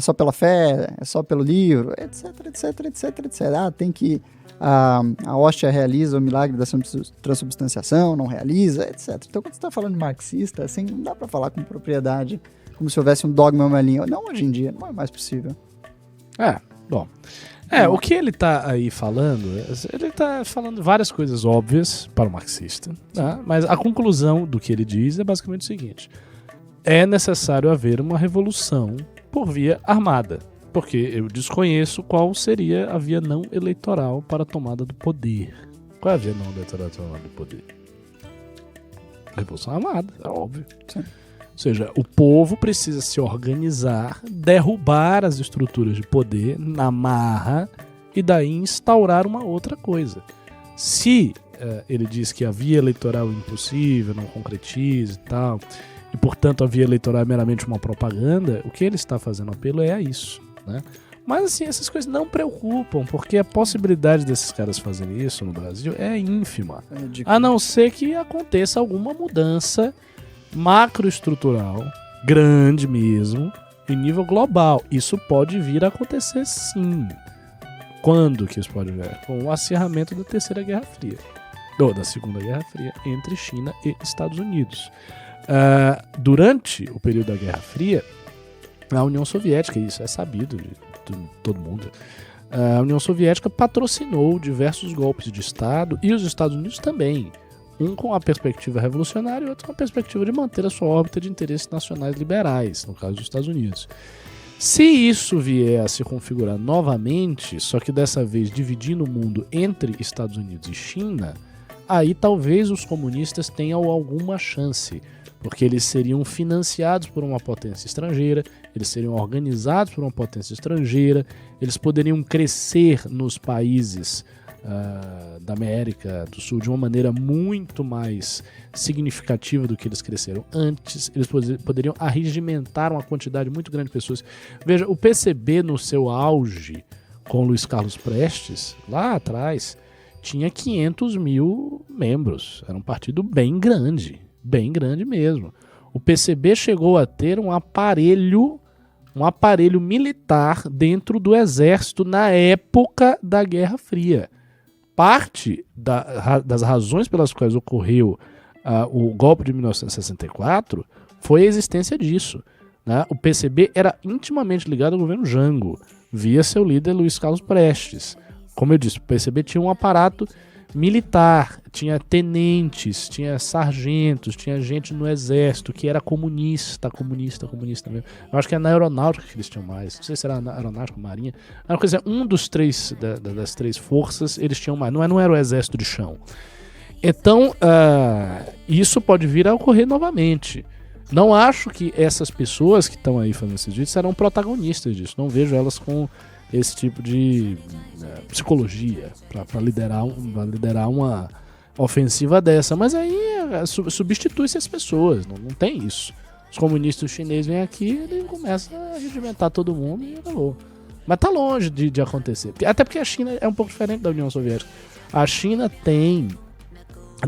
é só pela fé, é só pelo livro, etc, etc, etc, etc. Tem que... A hóstia realiza o milagre da transubstanciação, não realiza, etc. Então, quando você está falando de marxista, assim, não dá para falar com propriedade, como se houvesse um dogma, uma linha. Não, hoje em dia, não é mais possível. Bom. O que ele tá aí falando, ele tá falando várias coisas óbvias para o marxista, tá? Mas a conclusão do que ele diz é basicamente o seguinte: é necessário haver uma revolução por via armada. Porque eu desconheço qual seria a via não eleitoral para a tomada do poder. Qual é a via não eleitoral para a tomada do poder? Revolução armada, é óbvio. Sim. Ou seja, o povo precisa se organizar, derrubar as estruturas de poder na marra e daí instaurar uma outra coisa. Se ele diz que a via eleitoral é impossível, não concretiza e tal, e portanto a via eleitoral é meramente uma propaganda, o que ele está fazendo apelo é a isso. Né? Mas assim, essas coisas não preocupam, porque a possibilidade desses caras fazerem isso no Brasil é ínfima. A não ser que aconteça alguma mudança macroestrutural, grande mesmo, em nível global. Isso pode vir a acontecer sim. Quando que isso pode vir? Com o acirramento da Terceira Guerra Fria. Ou da Segunda Guerra Fria, entre China e Estados Unidos. Durante o período da Guerra Fria, a União Soviética, isso é sabido de todo mundo, a União Soviética patrocinou diversos golpes de Estado e os Estados Unidos também. Um com a perspectiva revolucionária e outro com a perspectiva de manter a sua órbita de interesses nacionais liberais, no caso dos Estados Unidos. Se isso vier a se configurar novamente, só que dessa vez dividindo o mundo entre Estados Unidos e China, aí talvez os comunistas tenham alguma chance, porque eles seriam financiados por uma potência estrangeira, eles seriam organizados por uma potência estrangeira, eles poderiam crescer nos países da América do Sul de uma maneira muito mais significativa do que eles cresceram antes. Eles poderiam arregimentar uma quantidade muito grande de pessoas. Veja, o PCB no seu auge com Luiz Carlos Prestes, lá atrás, tinha 500 mil membros. Era um partido bem grande mesmo. O PCB chegou a ter um aparelho militar dentro do exército na época da Guerra Fria. Parte das razões pelas quais ocorreu o golpe de 1964 foi a existência disso. Né? O PCB era intimamente ligado ao governo Jango, via seu líder Luiz Carlos Prestes. Como eu disse, o PCB tinha um aparato militar, tinha tenentes, tinha sargentos, tinha gente no exército que era comunista mesmo. Eu acho que é na aeronáutica que eles tinham mais, não sei se era na aeronáutica ou marinha. Era uma coisa, das três forças eles tinham mais, não era o exército de chão. Então, isso pode vir a ocorrer novamente. Não acho que essas pessoas que estão aí fazendo esses vídeos serão protagonistas disso, não vejo elas com esse tipo de psicologia para liderar uma ofensiva dessa. Mas aí substitui-se as pessoas, não tem isso. Os comunistas chineses vêm aqui e ele começa a regimentar todo mundo e acabou. Mas tá longe de acontecer. Até porque a China é um pouco diferente da União Soviética. A China tem,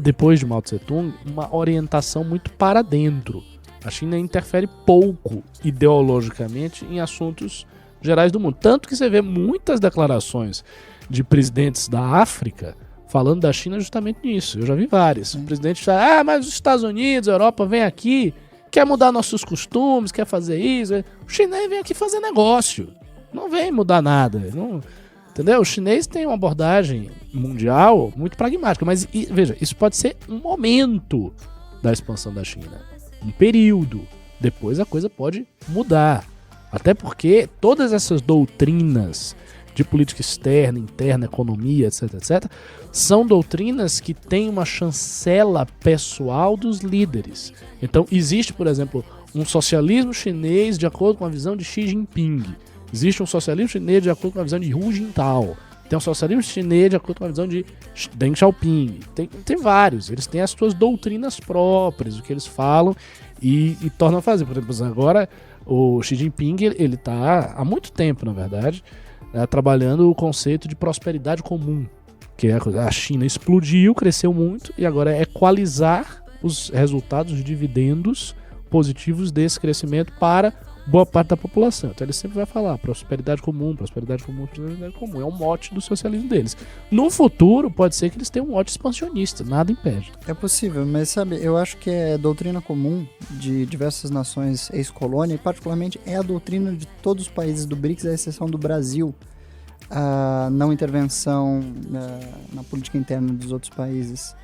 depois de Mao Tse Tung, uma orientação muito para dentro. A China interfere pouco ideologicamente em assuntos gerais do mundo. Tanto que você vê muitas declarações de presidentes da África falando da China justamente nisso. Eu já vi várias. O presidente fala, mas os Estados Unidos, a Europa vem aqui, quer mudar nossos costumes, quer fazer isso. O chinês vem aqui fazer negócio. Não vem mudar nada. Não, entendeu? O chinês tem uma abordagem mundial muito pragmática. Mas veja, isso pode ser um momento da expansão da China. Um período. Depois a coisa pode mudar. Até porque todas essas doutrinas de política externa, interna, economia, etc, etc, são doutrinas que têm uma chancela pessoal dos líderes. Então existe, por exemplo, um socialismo chinês de acordo com a visão de Xi Jinping. Existe um socialismo chinês de acordo com a visão de Hu Jintao. Tem um socialismo chinês de acordo com a visão de Deng Xiaoping. Tem vários. Eles têm as suas doutrinas próprias, o que eles falam e tornam a fazer. Por exemplo, agora o Xi Jinping, ele está há muito tempo, na verdade, trabalhando o conceito de prosperidade comum, que é a China explodiu, cresceu muito, e agora é equalizar os resultados, os dividendos positivos desse crescimento para boa parte da população. Então ele sempre vai falar prosperidade comum, prosperidade comum, prosperidade comum. É o mote do socialismo deles. No futuro, pode ser que eles tenham um mote expansionista, nada impede. É possível, mas sabe, eu acho que é doutrina comum de diversas nações ex-colônia, e particularmente é a doutrina de todos os países do BRICS, à exceção do Brasil, a não intervenção na política interna dos outros países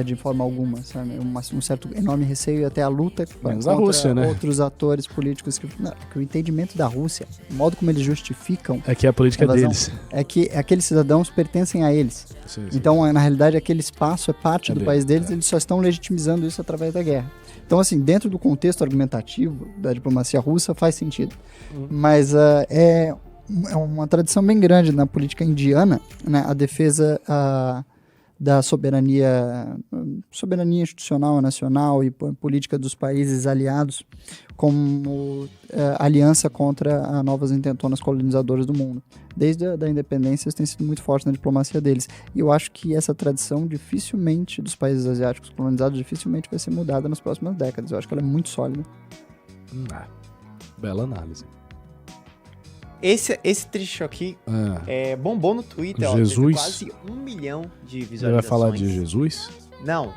de forma alguma, sabe? Um certo enorme receio e até a luta contra a Rússia, né? Outros atores políticos que o entendimento da Rússia, o modo como eles justificam é que a política deles é que aqueles cidadãos pertencem a eles. Sim. Então, na realidade, aquele espaço é parte do país deles, eles só estão legitimizando isso através da guerra. Então, assim, dentro do contexto argumentativo da diplomacia russa, faz sentido. Mas é uma tradição bem grande na política indiana, né, a defesa da soberania institucional, nacional e política dos países aliados como aliança contra novas intentonas colonizadoras do mundo. Desde a independência, isso tem sido muito forte na diplomacia deles. E eu acho que essa tradição dificilmente, dos países asiáticos colonizados, dificilmente vai ser mudada nas próximas décadas. Eu acho que ela é muito sólida. Bela análise. Esse trecho aqui bombou no Twitter, Jesus. Ó, teve quase 1 milhão de visualizações. Você vai falar de Jesus? Não,